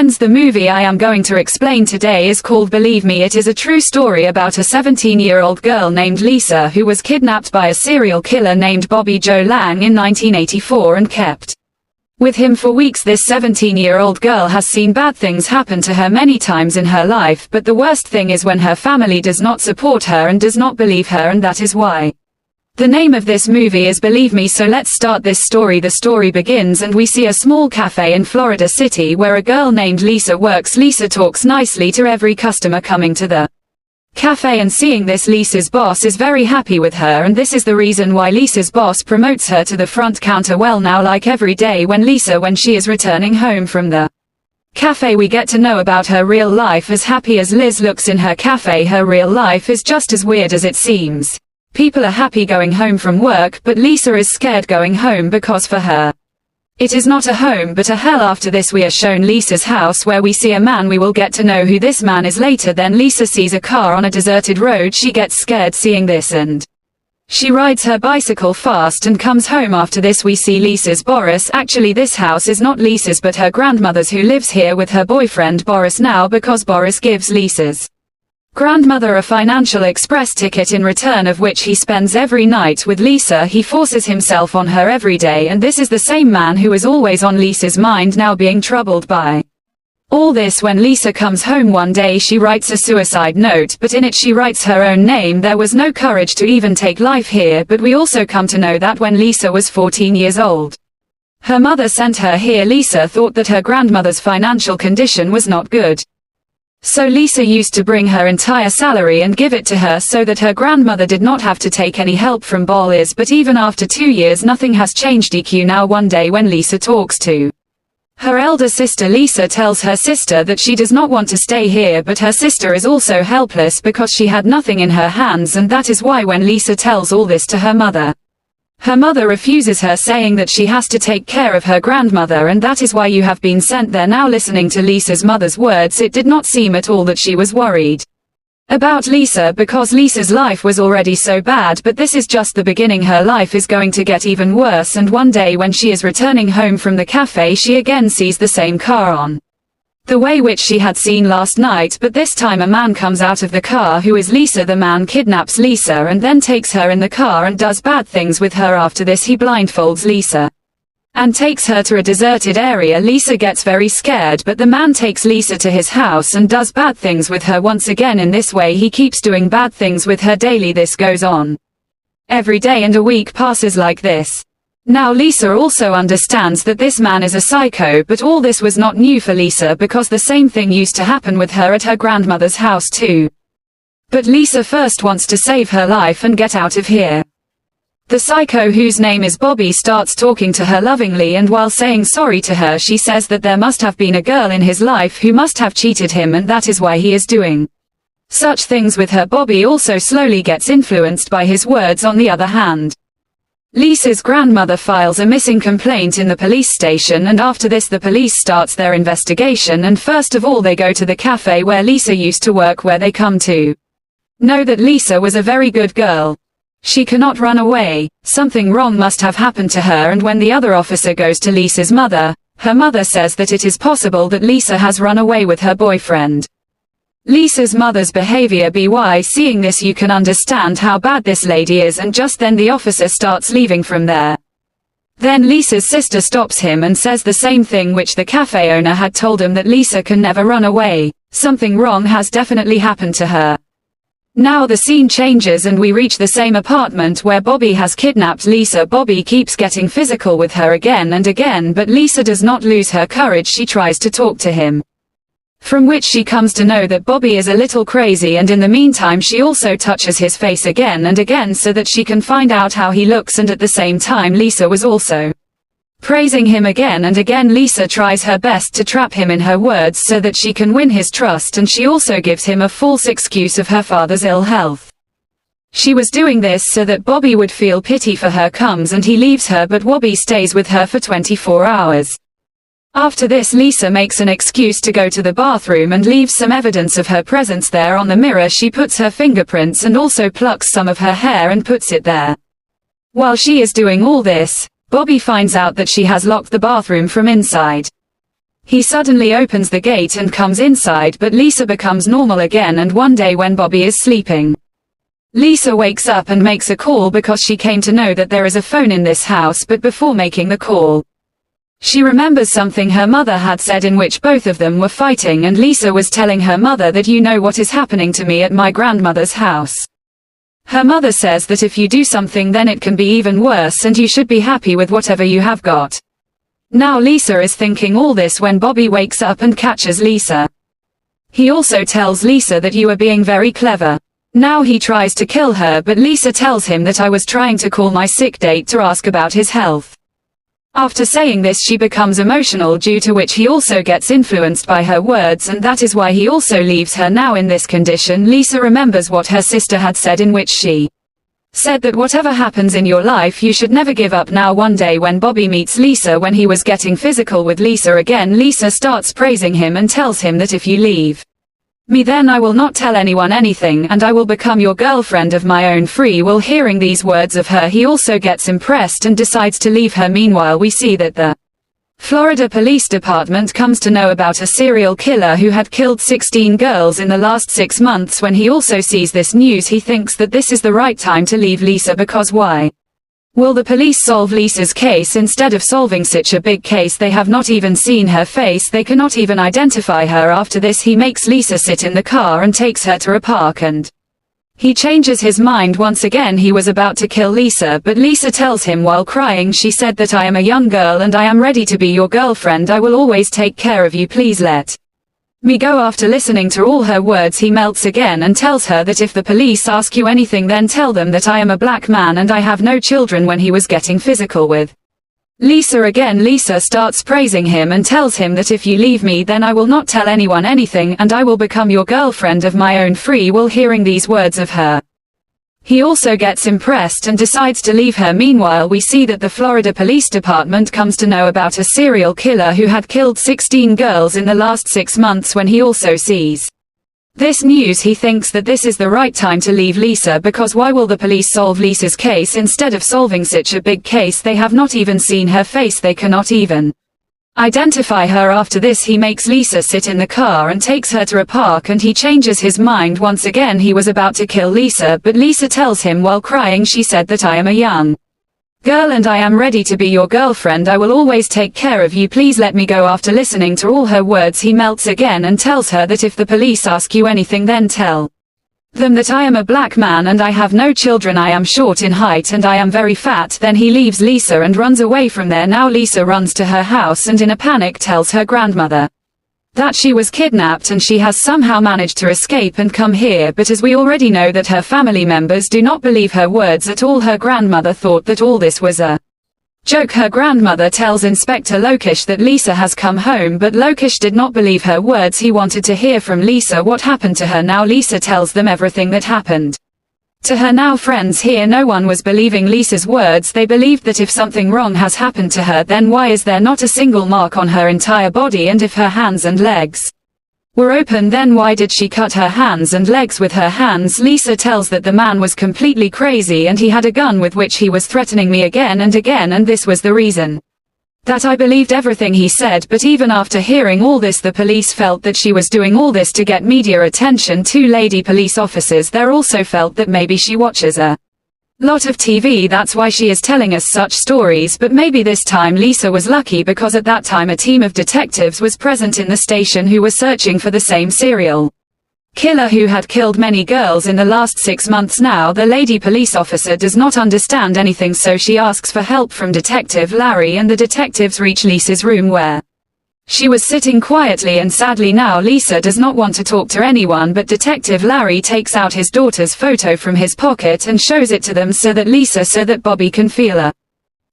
Friends, the movie I am going to explain today is called Believe Me. It is a true story about a 17-year-old girl named Lisa who was kidnapped by a serial killer named Bobby Joe Lang in 1984 and kept with him for weeks. This 17-year-old girl has seen bad things happen to her many times in her life, but the worst thing is when her family does not support her and does not believe her, and that is why the name of this movie is Believe Me. So let's start this story. The story begins and we see a small cafe in Florida City where a girl named Lisa works. Lisa talks nicely to every customer coming to the cafe, and seeing this, Lisa's boss is very happy with her, and this is the reason why Lisa's boss promotes her to the front counter. Well, now, like every day when she is returning home from the cafe, we get to know about her real life. As happy as Liz looks in her cafe, her real life is just as weird as it seems. People are happy going home from work, but Lisa is scared going home because for her, it is not a home but a hell. After this, we are shown Lisa's house where we see a man. We will get to know who this man is later. Then Lisa sees a car on a deserted road. She gets scared seeing this and she rides her bicycle fast and comes home. After this, we see Lisa's Boris. Actually, this house is not Lisa's but her grandmother's, who lives here with her boyfriend Boris now because Boris gives Lisa's grandmother a financial express ticket in return of which he spends every night with Lisa. He forces himself on her every day, and this is the same man who is always on Lisa's mind, now being troubled by all this. When Lisa comes home one day, she writes a suicide note, but in it she writes her own name. There was no courage to even take life here, but we also come to know that when Lisa was 14 years old, her mother sent her here. Lisa thought that her grandmother's financial condition was not good, so Lisa used to bring her entire salary and give it to her so that her grandmother did not have to take any help from Boris. But even after 2 years, nothing has changed. EQ. Now, one day when Lisa talks to her elder sister, Lisa tells her sister that she does not want to stay here, but her sister is also helpless because she had nothing in her hands, and that is why when Lisa tells all this to her mother refuses her, saying that she has to take care of her grandmother, and that is why you have been sent there. Now, listening to Lisa's mother's words, it did not seem at all that she was worried about Lisa because Lisa's life was already so bad, but this is just the beginning. Her life is going to get even worse, and one day when she is returning home from the cafe, she again sees the same car on the way which she had seen last night, but this time a man comes out of the car who is Lisa. The man kidnaps Lisa and then takes her in the car and does bad things with her. After this, he blindfolds Lisa and takes her to a deserted area. Lisa gets very scared, but the man takes Lisa to his house and does bad things with her once again. In this way, he keeps doing bad things with her daily. This goes on every day, and a week passes like this. Now, Lisa also understands that this man is a psycho, but all this was not new for Lisa because the same thing used to happen with her at her grandmother's house too. But Lisa first wants to save her life and get out of here. The psycho, whose name is Bobby, starts talking to her lovingly, and while saying sorry to her, she says that there must have been a girl in his life who must have cheated him, and that is why he is doing such things with her. Bobby also slowly gets influenced by his words. On the other hand, Lisa's grandmother files a missing complaint in the police station, and after this the police starts their investigation, and first of all they go to the cafe where Lisa used to work, where they come to know that Lisa was a very good girl. She cannot run away. Something wrong must have happened to her, and when the other officer goes to Lisa's mother, her mother says that it is possible that Lisa has run away with her boyfriend. Lisa's mother's behavior. By seeing this, you can understand how bad this lady is, and just then the officer starts leaving from there. Then Lisa's sister stops him and says the same thing which the cafe owner had told him, that Lisa can never run away. Something wrong has definitely happened to her. Now the scene changes and we reach the same apartment where Bobby has kidnapped Lisa. Bobby keeps getting physical with her again and again, but Lisa does not lose her courage. She tries to talk to him, from which she comes to know that Bobby is a little crazy, and in the meantime she also touches his face again and again so that she can find out how he looks, and at the same time Lisa was also praising him again and again. Lisa tries her best to trap him in her words so that she can win his trust, and she also gives him a false excuse of her father's ill health. She was doing this so that Bobby would feel pity for her, and he leaves her, but Bobby stays with her for 24 hours. After this, Lisa makes an excuse to go to the bathroom and leaves some evidence of her presence there on the mirror. She puts her fingerprints and also plucks some of her hair and puts it there. While she is doing all this, Bobby finds out that she has locked the bathroom from inside. He suddenly opens the gate and comes inside, but Lisa becomes normal again, and one day when Bobby is sleeping, Lisa wakes up and makes a call because she came to know that there is a phone in this house, but before making the call, she remembers something her mother had said in which both of them were fighting, and Lisa was telling her mother that you know what is happening to me at my grandmother's house. Her mother says that if you do something then it can be even worse and you should be happy with whatever you have got. Now Lisa is thinking all this when Bobby wakes up and catches Lisa. He also tells Lisa that you are being very clever. Now he tries to kill her, but Lisa tells him that I was trying to call my sick date to ask about his health. After saying this she becomes emotional, due to which he also gets influenced by her words, and that is why he also leaves her. Now in this condition Lisa remembers what her sister had said, in which she said that whatever happens in your life you should never give up. Now one day when Bobby meets Lisa, when he was getting physical with Lisa again, Lisa starts praising him and tells him that if you leave me then I will not tell anyone anything, and I will become your girlfriend of my own free will. Hearing these words of her he also gets impressed and decides to leave her. Meanwhile we see that the Florida Police Department comes to know about a serial killer who had killed 16 girls in the last 6 months. When he also sees this news he thinks that this is the right time to leave Lisa, because why will the police solve Lisa's case instead of solving such a big case? They have not even seen her face, they cannot even identify her. After this he makes Lisa sit in the car and takes her to a park, and he changes his mind once again. He was about to kill Lisa, but Lisa tells him while crying, she said that I am a young girl and I am ready to be your girlfriend. I will always take care of you, please let me go. After listening to all her words he melts again and tells her that if the police ask you anything then tell them that I am a black man and I have no children. When he was getting physical with Lisa again, Lisa starts praising him and tells him that if you leave me then I will not tell anyone anything and I will become your girlfriend of my own free will. Hearing these words of her he also gets impressed and decides to leave her. Meanwhile we see that the Florida Police Department comes to know about a serial killer who had killed 16 girls in the last 6 months. When he also sees this news he thinks that this is the right time to leave Lisa, because why will the police solve Lisa's case instead of solving such a big case? They have not even seen her face, they cannot even identify her. After this he makes Lisa sit in the car and takes her to a park, and he changes his mind once again. He was about to kill Lisa, but Lisa tells him while crying, she said that I am a young girl and I am ready to be your girlfriend. I will always take care of you, please let me go. After listening to all her words he melts again and tells her that if the police ask you anything then tell them that I am a black man and I have no children, I am short in height and I am very fat. Then he leaves Lisa and runs away from there. Now Lisa runs to her house and in a panic tells her grandmother that she was kidnapped and she has somehow managed to escape and come here, but as we already know that her family members do not believe her words at all. Her grandmother thought that all this was a joke. Her grandmother tells Inspector Lokish that Lisa has come home, but Lokish did not believe her words. He wanted to hear from Lisa what happened to her. Now Lisa tells them everything that happened to her. Now friends, here no one was believing Lisa's words. They believed that if something wrong has happened to her then why is there not a single mark on her entire body, and if her hands and legs were open then why did she cut her hands and legs with her hands? Lisa tells that the man was completely crazy and he had a gun with which he was threatening me again and again, and this was the reason that I believed everything he said. But even after hearing all this the police felt that she was doing all this to get media attention. 2 lady police officers there also felt that maybe she watches a lot of TV, that's why she is telling us such stories. But maybe this time Lisa was lucky, because at that time a team of detectives was present in the station who were searching for the same serial killer who had killed many girls in the last 6 months. Now the lady police officer does not understand anything, so she asks for help from Detective Larry, and the detectives reach Lisa's room where she was sitting quietly and sadly. Now Lisa does not want to talk to anyone, but Detective Larry takes out his daughter's photo from his pocket and shows it to them so that Bobby can feel a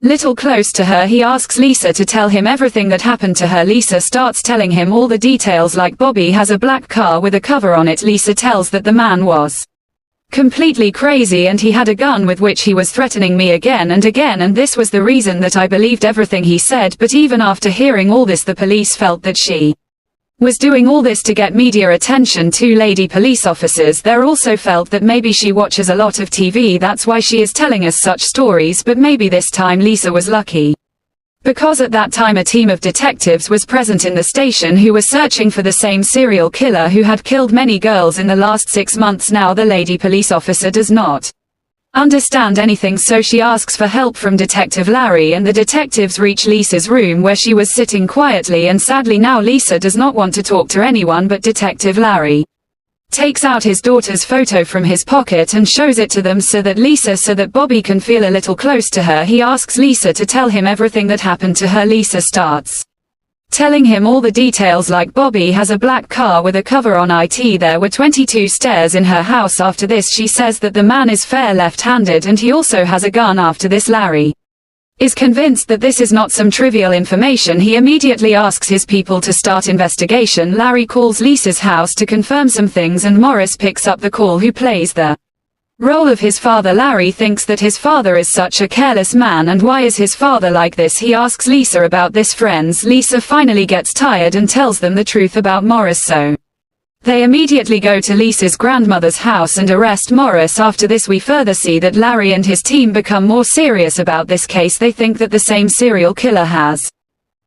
little close to her. He asks Lisa to tell him everything that happened to her. Lisa starts telling him all the details, like Bobby has a black car with a cover on it. Lisa tells that the man was completely crazy and he had a gun with which he was threatening me again and again, and this was the reason that I believed everything he said. But even after hearing all this the police felt that she was doing all this to get media attention. 2 lady police officers there also felt that maybe she watches a lot of TV, that's why she is telling us such stories. But maybe this time Lisa was lucky, Because at that time a team of detectives was present in the station who were searching for the same serial killer who had killed many girls in the last 6 months. Now the lady police officer does not understand anything, so she asks for help from Detective Larry, and the detectives reach Lisa's room where she was sitting quietly, and sadly now Lisa does not want to talk to anyone, but Detective Larry takes out his daughter's photo from his pocket and shows it to them so that Bobby can feel a little close to her. He asks Lisa to tell him everything that happened to her. Lisa starts telling him all the details, like Bobby has a black car with a cover on it. There were 22 stairs in her house. After this she says that the man is fair left-handed and he also has a gun. After this Larry is convinced that this is not some trivial information. He immediately asks his people to start investigation. Larry calls Lisa's house to confirm some things and Morris picks up the call, who plays the role of his father. Larry thinks that his father is such a careless man, and why is his father like this? He asks Lisa about this friends. Lisa finally gets tired and tells them the truth about Morris, so they immediately go to Lisa's grandmother's house and arrest Morris. After this we further see that Larry and his team become more serious about this case. They think that the same serial killer has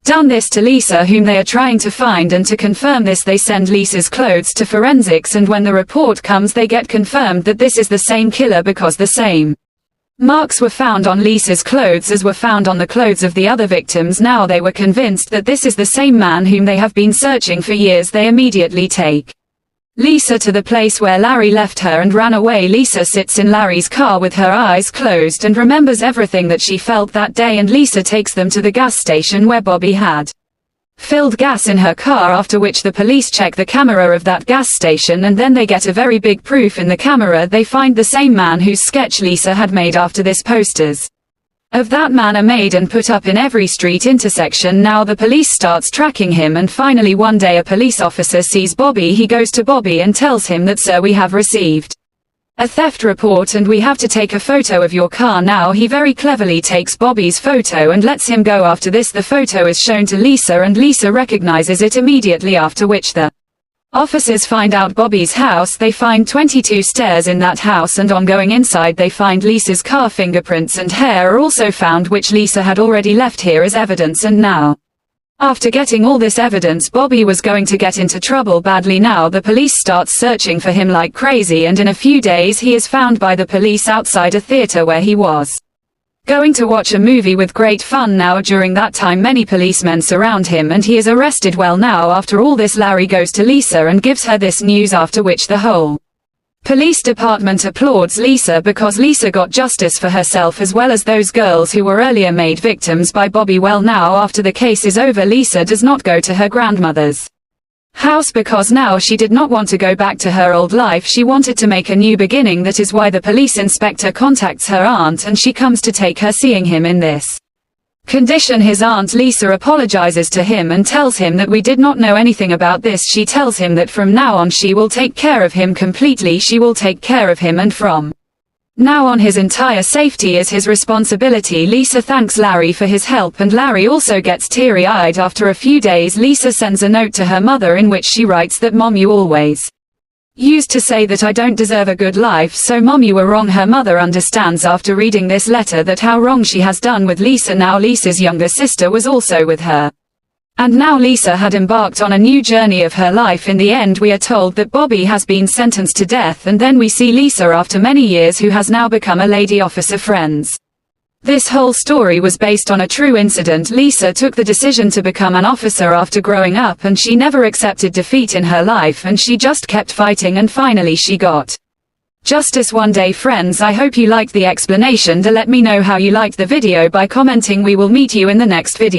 done this to Lisa, whom they are trying to find, and to confirm this they send Lisa's clothes to forensics, and when the report comes they get confirmed that this is the same killer because the same marks were found on Lisa's clothes as were found on the clothes of the other victims. Now they were convinced that this is the same man whom they have been searching for years. They immediately take Lisa to the place where Larry left her and ran away. Lisa sits in Larry's car with her eyes closed and remembers everything that she felt that day, and Lisa takes them to the gas station where Bobby had filled gas in her car, after which the police check the camera of that gas station, and then they get a very big proof in the camera. They find the same man whose sketch Lisa had made. After this posters of that man are made and put up in every street intersection. Now the police starts tracking him, and finally one day a police officer sees Bobby. He goes to Bobby and tells him that, "Sir, we have received a theft report and we have to take a photo of your car." Now he very cleverly takes Bobby's photo and lets him go. After this the photo is shown to Lisa and Lisa recognizes it immediately, after which the officers find out Bobby's house. They find 22 stairs in that house, and on going inside they find Lisa's car. Fingerprints and hair are also found, which Lisa had already left here as evidence. And now, after getting all this evidence, Bobby was going to get into trouble badly. Now the police starts searching for him like crazy, and in a few days he is found by the police outside a theater where he was going to watch a movie with great fun. Now during that time many policemen surround him and he is arrested. Well, now after all this Larry goes to Lisa and gives her this news, after which the whole police department applauds Lisa because Lisa got justice for herself as well as those girls who were earlier made victims by Bobby. Well, now after the case is over, Lisa does not go to her grandmother's house because now she did not want to go back to her old life. She wanted to make a new beginning. That is why the police inspector contacts her aunt and she comes to take her. Seeing him in this condition, his aunt Lisa apologizes to him and tells him that we did not know anything about this. She tells him that from now on she will take care of him completely. She will take care of him, and from now on his entire safety is his responsibility. Lisa thanks Larry for his help and Larry also gets teary-eyed. After a few days Lisa sends a note to her mother in which she writes that, "Mom, you always used to say that I don't deserve a good life, so Mom, you were wrong." Her mother understands after reading this letter that how wrong she has done with Lisa. Now Lisa's younger sister was also with her, and now Lisa had embarked on a new journey of her life. In the end we are told that Bobby has been sentenced to death, and then we see Lisa after many years who has now become a lady officer. Friends, this whole story was based on a true incident. Lisa took the decision to become an officer after growing up, and she never accepted defeat in her life and she just kept fighting, and finally she got justice one day. Friends, I hope you liked the explanation. To let me know how you liked the video by commenting. We will meet you in the next video.